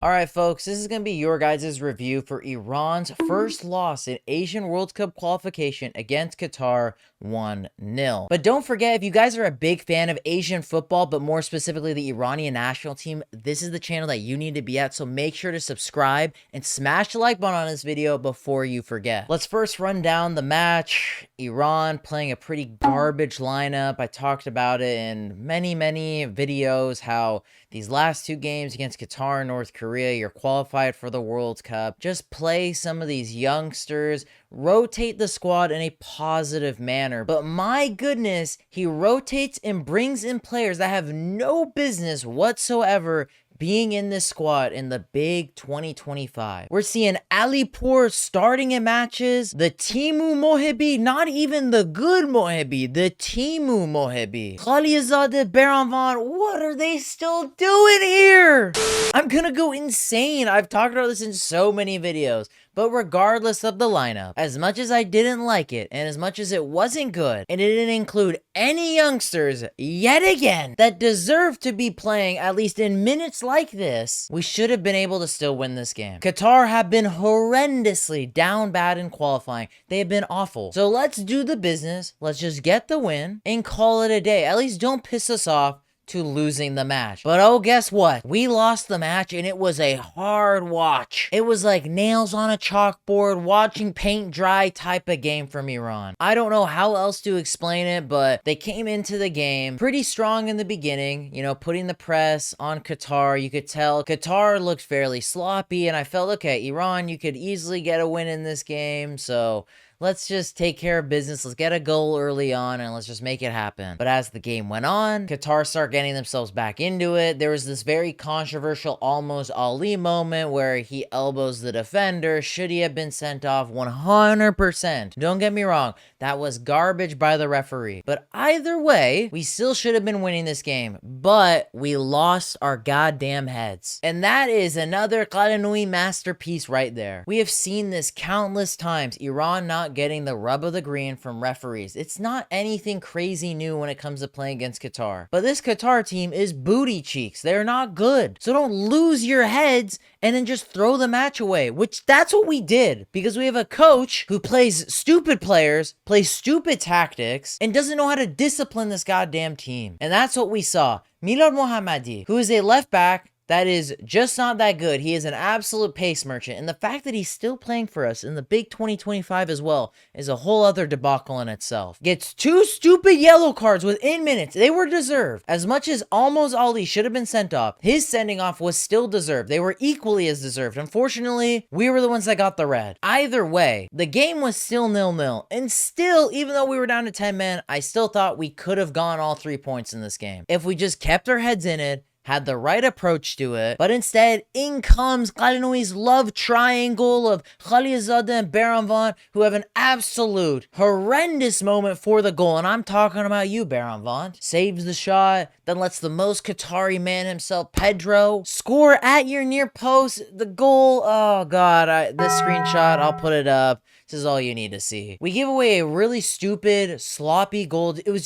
Alright folks, this is going to be your guys' review for Iran's first loss in Asian World Cup qualification against Qatar 1-0. But don't forget, if you guys are a big fan of Asian football, but more specifically the Iranian national team, this is the channel that you need to be at, so make sure to subscribe and smash the like button on this video before you forget. Let's first run down the match. Iran playing a pretty garbage lineup. I talked about it in many videos, how these last two games against Qatar and North Korea, you're qualified for the World Cup. Just play some of these youngsters, rotate the squad in a positive manner. But my goodness, he rotates and brings in players that have no business whatsoever being in this squad in the big 2025. We're seeing Alipour starting in matches. The Timu Mohebi, not even the good Mohebi, the Timu Mohebi. Khalilzadeh, Baranvan, what are they still doing here? I'm gonna go insane. I've talked about this in so many videos. But regardless of the lineup, as much as I didn't like it, and as much as it wasn't good, and it didn't include any youngsters, yet again, that deserve to be playing at least in minutes like this, we should have been able to still win this game. Qatar have been horrendously down bad in qualifying. They have been awful. So let's do the business. Let's just get the win and call it a day. At least don't piss us off to losing the match. But oh, guess what? We lost the match and it was a hard watch. It was like nails on a chalkboard, watching paint dry type of game from Iran. I don't know how else to explain it, but they came into the game pretty strong in the beginning, you know, putting the press on Qatar. You could tell Qatar looked fairly sloppy, and I felt, okay, Iran, you could easily get a win in this game, so let's just take care of business. Let's get a goal early on and let's just make it happen. But as the game went on, Qatar started getting themselves back into it. There was this very controversial almost Ali moment where he elbows the defender. Should he have been sent off? 100%. Don't get me wrong. That was garbage by the referee. But either way, we still should have been winning this game. But we lost our goddamn heads. And that is another Ghalenoei masterpiece right there. We have seen this countless times. Iran not getting the rub of the green from referees. It's not anything crazy new when it comes to playing against Qatar. But this Qatar team is booty cheeks. They're not good. So don't lose your heads and then just throw the match away, which that's what we did, because we have a coach who plays stupid players, plays stupid tactics, and doesn't know how to discipline this goddamn team. And that's what we saw. Milad Mohammadi, who is a left back that is just not that good. He is an absolute pace merchant. And the fact that he's still playing for us in the big 2025 as well is a whole other debacle in itself. Gets two stupid yellow cards within minutes. They were deserved. As much as almost Ali should have been sent off, his sending off was still deserved. They were equally as deserved. Unfortunately, we were the ones that got the red. Either way, the game was still 0-0. And still, even though we were down to 10 men, I still thought we could have gone all 3 points in this game if we just kept our heads in it, had the right approach to it. But instead, in comes Ghalenoei's love triangle of Khalilzadeh and Baranvan, who have an absolute horrendous moment for the goal. And I'm talking about you, Baranvan. Saves the shot, then lets the most Qatari man himself, Pedro, score at your near post. The goal, oh god, this screenshot, I'll put it up. This is all you need to see. We give away a really stupid, sloppy goal. It was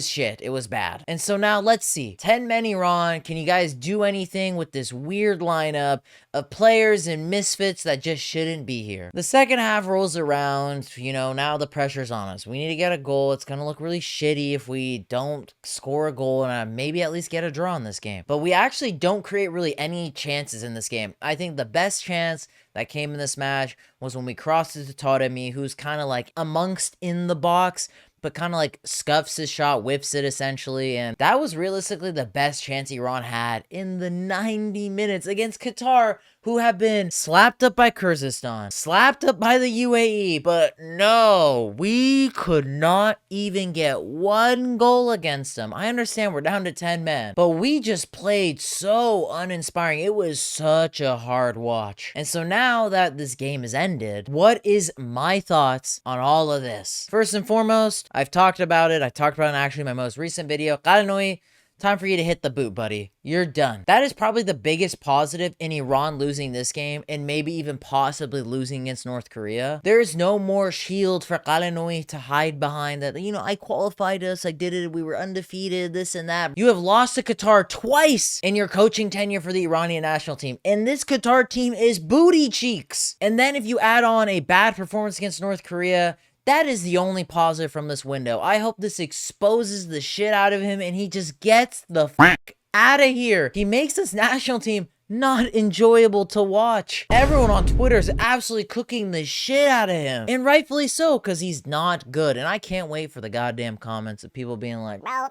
shit. It was bad. And so now let's see. 10 men Iran. Can you guys do anything with this weird lineup of players and misfits that just shouldn't be here? The second half rolls around. You know, now the pressure's on us. We need to get a goal. It's going to look really shitty if we don't score a goal and maybe at least get a draw in this game. But we actually don't create really any chances in this game. I think the best chance that came in this match was when we crossed it to Taremi, who's kind of like amongst in the box, but kind of like scuffs his shot, whips it essentially. And that was realistically the best chance Iran had in the 90 minutes against Qatar, who have been slapped up by Kyrgyzstan, slapped up by the UAE. But no, we could not even get one goal against them. I understand we're down to 10 men, but we just played so uninspiring. It was such a hard watch. And so now that this game has ended, what is my thoughts on all of this? First and foremost, I've talked about it. I talked about it in actually my most recent video. Ghalenoei time for you to hit the boot, buddy. You're done. That is probably the biggest positive in Iran losing this game and maybe even possibly losing against North Korea. There is no more shield for Ghalenoei to hide behind that, you know, I qualified us, I did it, we were undefeated, this and that. You have lost to Qatar twice in your coaching tenure for the Iranian national team, and this Qatar team is booty cheeks. And then if you add on a bad performance against North Korea, that is the only positive from this window. I hope this exposes the shit out of him and he just gets the fuck out of here. He makes this national team not enjoyable to watch. Everyone on Twitter is absolutely cooking the shit out of him. And rightfully so, because he's not good. And I can't wait for the goddamn comments of people being like, bro,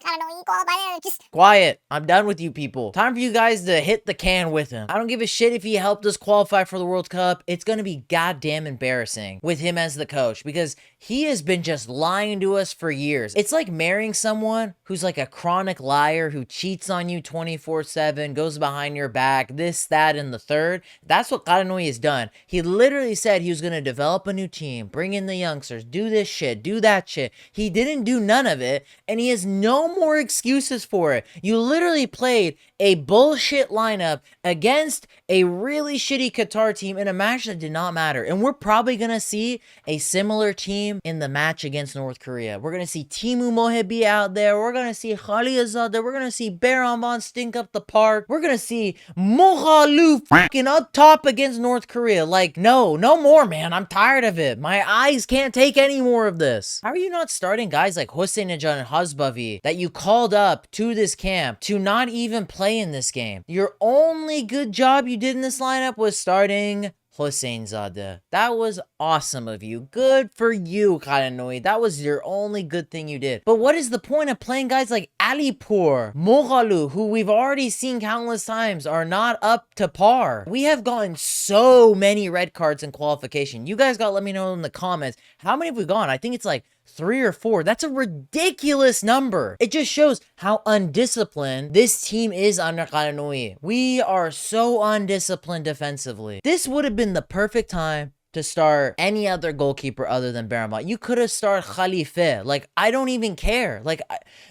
just quiet. I'm done with you people. Time for you guys to hit the can with him. I don't give a shit if he helped us qualify for the World Cup. It's going to be goddamn embarrassing with him as the coach because he has been just lying to us for years. It's like marrying someone who's like a chronic liar who cheats on you 24/7, goes behind your back, this, that, and the third. That's what Ghalenoei has done. He literally said he was going to develop a new team, bring in the youngsters, do this shit, do that shit. He didn't do none of it, and he has no more excuses for it. You literally played a bullshit lineup against a really shitty Qatar team in a match that did not matter. And we're probably going to see a similar team in the match against North Korea. We're going to see Timu Mohebi out there. We're going to see Khaliz out there. We're going to see Beramban stink up the park. We're going to see Moghalu fucking up top against North Korea. Like, no more, man. I'm tired of it. My eyes can't take any more of this. How are you not starting guys like Hosseinnejad and Hazbavi that you called up to this camp to not even play in this game? Your only good job you did in this lineup was starting Hosseinnejad. That was awesome of you. Good for you, Ghalenoei. That was your only good thing you did. But what is the point of playing guys like Alipour, Moghalu, who we've already seen countless times are not up to par? We have gotten so many red cards in qualification. You guys gotta let me know in the comments. How many have we gone? I think it's like 3 or 4. That's a ridiculous number. It just shows how undisciplined this team is under Ghalenoei. We are so undisciplined defensively. This would have been the perfect time to start any other goalkeeper other than Beramban. You could have started Khalife. Like, I don't even care. Like,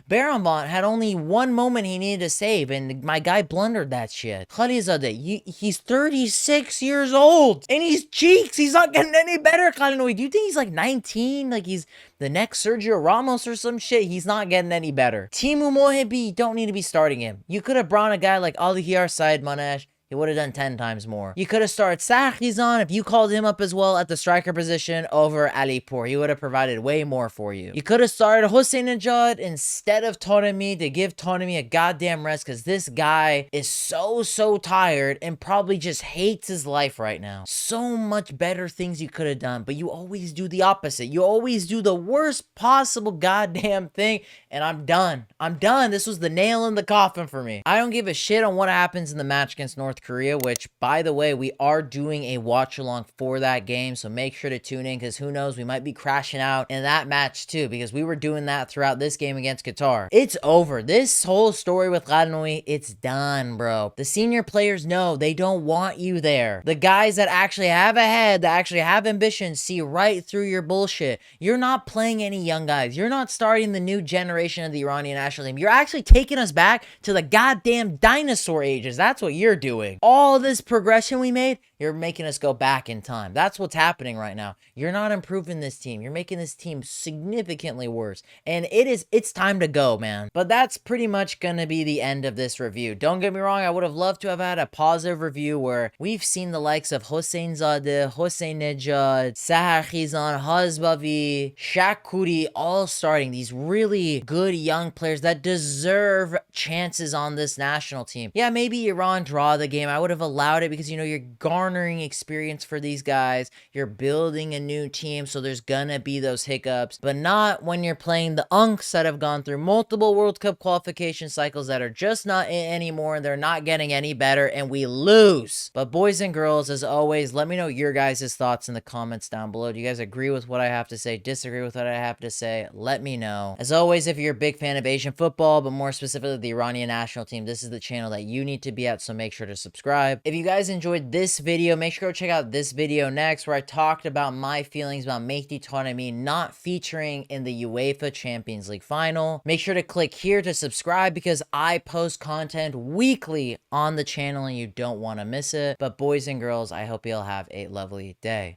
Beramban had only one moment he needed to save, and my guy blundered that shit. Khalizadeh, he's 36 years old, and he's cheeks. He's not getting any better, Ghalenoei. Do you think he's like 19? Like, he's the next Sergio Ramos or some shit? He's not getting any better. Timu Mohebi, you don't need to be starting him. You could have brought a guy like Allahyar Sayyadmanesh. He would have done 10 times more. You could have started Sarkizan if you called him up as well at the striker position over Alipour. He would have provided way more for you. You could have started Hosseinnejad instead of Tonemi to give Tonemi a goddamn rest because this guy is so tired and probably just hates his life right now. So much better things you could have done, but you always do the opposite. You always do the worst possible goddamn thing, and I'm done. I'm done. This was the nail in the coffin for me. I don't give a shit on what happens in the match against North Korea, which, by the way, we are doing a watch along for that game, so make sure to tune in because who knows, we might be crashing out in that match too, because we were doing that throughout this game against Qatar. It's over. This whole story with Ghalenoei, it's done, bro. The senior players know they don't want you there. The guys that actually have a head, that actually have ambition, see right through your bullshit. You're not playing any young guys. You're not starting the new generation of the Iranian national team. You're actually taking us back to the goddamn dinosaur ages. That's what you're doing. All this progression we made, you're making us go back in time. That's what's happening right now. You're not improving this team. You're making this team significantly worse. And it's time to go, man. But that's pretty much going to be the end of this review. Don't get me wrong, I would have loved to have had a positive review where we've seen the likes of Hosseinnejad, Hosseinnejad, Sarkizan, Hazbavi, Shakuri all starting. These really good young players that deserve chances on this national team. Yeah, maybe Iran draw the game. I would have allowed it because, you know, you're garnering experience for these guys. You're building a new team, so there's gonna be those hiccups, but not when you're playing the unks that have gone through multiple World Cup qualification cycles that are just not in anymore, and they're not getting any better, and we lose. But boys and girls, as always, let me know your guys' thoughts in the comments down below. Do you guys agree with what I have to say? Disagree with what I have to say? Let me know. As always, if you're a big fan of Asian football, but more specifically the Iranian national team, this is the channel that you need to be at, so make sure to subscribe. If you guys enjoyed this video, make sure to check out this video next, where I talked about my feelings about Mehdi Taremi not featuring in the UEFA Champions League final. Make sure to click here to subscribe, because I post content weekly on the channel and you don't want to miss it. But boys and girls, I hope you'll have a lovely day.